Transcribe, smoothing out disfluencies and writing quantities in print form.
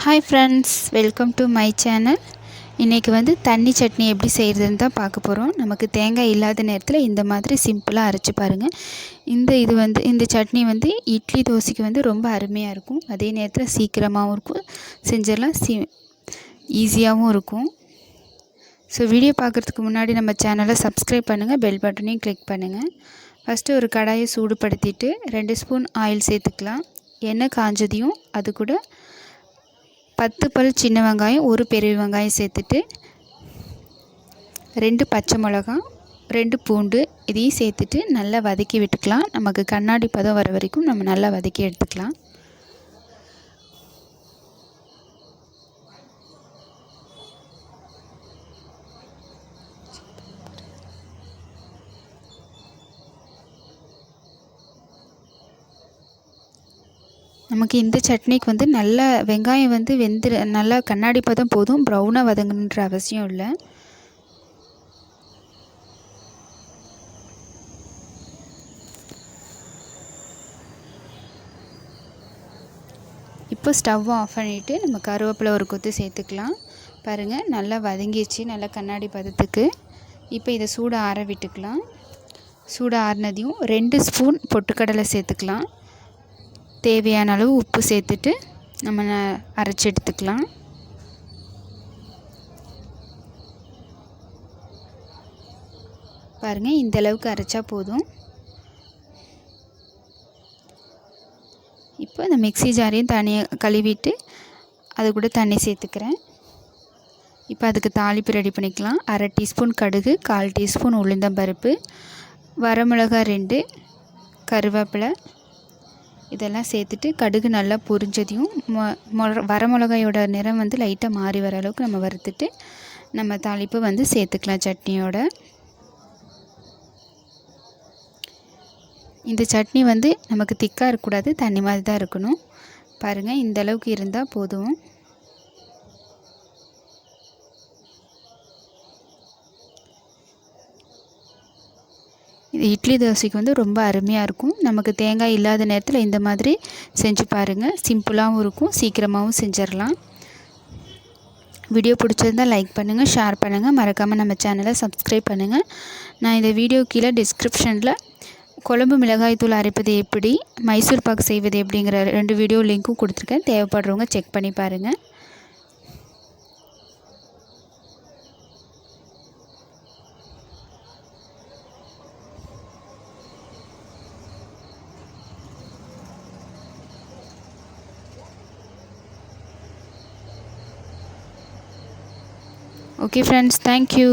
Hi friends, welcome to my channel. இன்றைக்கி வந்து தண்ணி சட்னி எப்படி செய்கிறதுன்னு தான் பார்க்க போகிறோம். நமக்கு தேங்காய் இல்லாத நேரத்தில் இந்த மாதிரி சிம்பிளாக அரைச்சி பாருங்கள். இந்த சட்னி வந்து இட்லி தோசைக்கு வந்து ரொம்ப அருமையாக இருக்கும். அதே நேரத்தில் சீக்கிரமாகவும் இருக்கும், செஞ்சிடலாம், ஈஸியாகவும் இருக்கும். ஸோ வீடியோ பார்க்குறதுக்கு முன்னாடி நம்ம சேனலை சப்ஸ்கிரைப் பண்ணுங்கள், பெல் பட்டனையும் கிளிக் பண்ணுங்கள். ஃபஸ்ட்டு ஒரு கடாயை சூடுபடுத்திட்டு 2 ஸ்பூன் ஆயில் சேர்த்துக்கலாம். எண்ணெய் காஞ்சதையும் அது கூட 10 பல் சின்ன வெங்காயம், 1 பெரிய வெங்காயம் சேர்த்துட்டு 2 பச்சை மிளகாய், 2 பூண்டு இதையும் சேர்த்துட்டு நல்லா வதக்கி விட்டுக்கலாம். நமக்கு கண்ணாடி பதம் வர வரைக்கும் நம்ம நல்லா வதக்கி எடுத்துக்கலாம். நமக்கு இந்த சட்னிக்கு வந்து நல்லா வெங்காயம் வந்து நல்லா கண்ணாடி பதம் போதும், ப்ரௌனாக வதங்கணுன்ற அவசியம் இல்லை. இப்போ ஸ்டவ் ஆஃப் பண்ணிவிட்டு நம்ம கருவேப்பிலை ஒரு கொத்து சேர்த்துக்கலாம். பாருங்கள், நல்லா வதங்கிடுச்சு, நல்லா கண்ணாடி பதத்துக்கு. இப்போ இதை சூடு ஆற விட்டுக்கலாம். சூடு ஆறினதையும் 2 ஸ்பூன் பொட்டுக்கடலை சேர்த்துக்கலாம். தேவையான அளவு உப்பு சேர்த்துட்டு நம்ம அரைச்சி எடுத்துக்கலாம். பாருங்கள், இந்த அளவுக்கு அரைச்சா போதும். இப்போ இந்த மிக்ஸி ஜாரையும் தனியாக கழுவிட்டு அது கூட தண்ணி சேர்த்துக்கிறேன். இப்போ அதுக்கு தாளிப்பு ரெடி பண்ணிக்கலாம். 1/2 டீஸ்பூன் கடுகு, 1/4 டீஸ்பூன் உளுந்தம்பருப்பு, வரமிளகாய் 2, கருவேப்பிலை இதெல்லாம் சேர்த்துட்டு கடுகு நல்லா பொரிஞ்சதையும் வரமிளகாயோட நிறம் வந்து லைட்டாக மாறி வர அளவுக்கு நம்ம வறுத்துட்டு நம்ம தாளிப்பு வந்து சேர்த்துக்கலாம் சட்னியோட. இந்த சட்னி வந்து நமக்கு திக்காக இருக்கக்கூடாது, தண்ணி மாதிரி தான் இருக்கணும். பாருங்கள், இந்த அளவுக்கு இருந்தால் போதும். இது இட்லி தோசைக்கு வந்து ரொம்ப அருமையாக இருக்கும். நமக்கு தேங்காய் இல்லாத நேரத்தில் இந்த மாதிரி செஞ்சு பாருங்கள். சிம்பிளாகவும் இருக்கும், சீக்கிரமாகவும் செஞ்சிடலாம். வீடியோ பிடிச்சிருந்தால் லைக் பண்ணுங்கள், ஷேர் பண்ணுங்கள், மறக்காமல் நம்ம சேனலை சப்ஸ்கிரைப் பண்ணுங்கள். நான் இந்த வீடியோ கீழே டிஸ்கிரிப்ஷனில் குழம்பு மிளகாய் தூள் அரைப்பது எப்படி, மைசூர் பாக்கு செய்வது எப்படிங்கிற 2 வீடியோ லிங்க்கும் கொடுத்துருக்கேன். தேவைப்படுறவங்க செக் பண்ணி பாருங்கள். Okay friends, thank you.